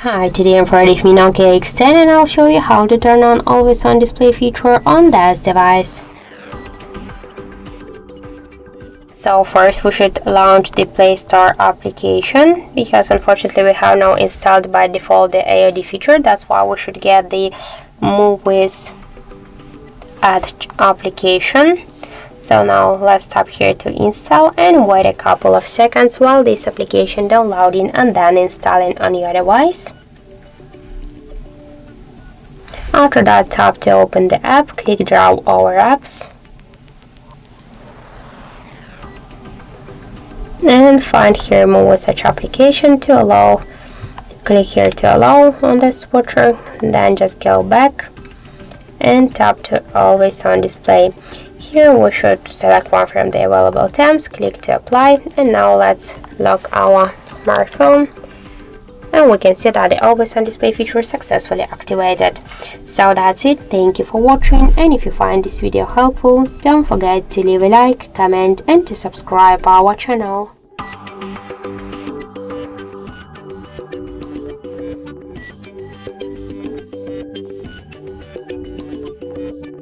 Hi, today I'm part of my Nokia X10 and I'll show you how to turn on always on display feature on this device. So first we should launch the Play Store application because unfortunately we have now installed by default the AOD feature. That's why we should get the Movies Add application. So now let's tap here to install and wait a couple of seconds while this application downloading and then installing on your device. After that, tap to open the app, click Draw Over Apps and find here Move Such application to allow. Click here to allow on the switcher, then just go back and tap to Always on Display. Here we should select one from the available tabs, click to apply, and now let's lock our smartphone and we can see that the Always on Display feature is successfully activated. So that's it, thank you for watching, and if you find this video helpful, don't forget to leave a like, comment and to subscribe our channel.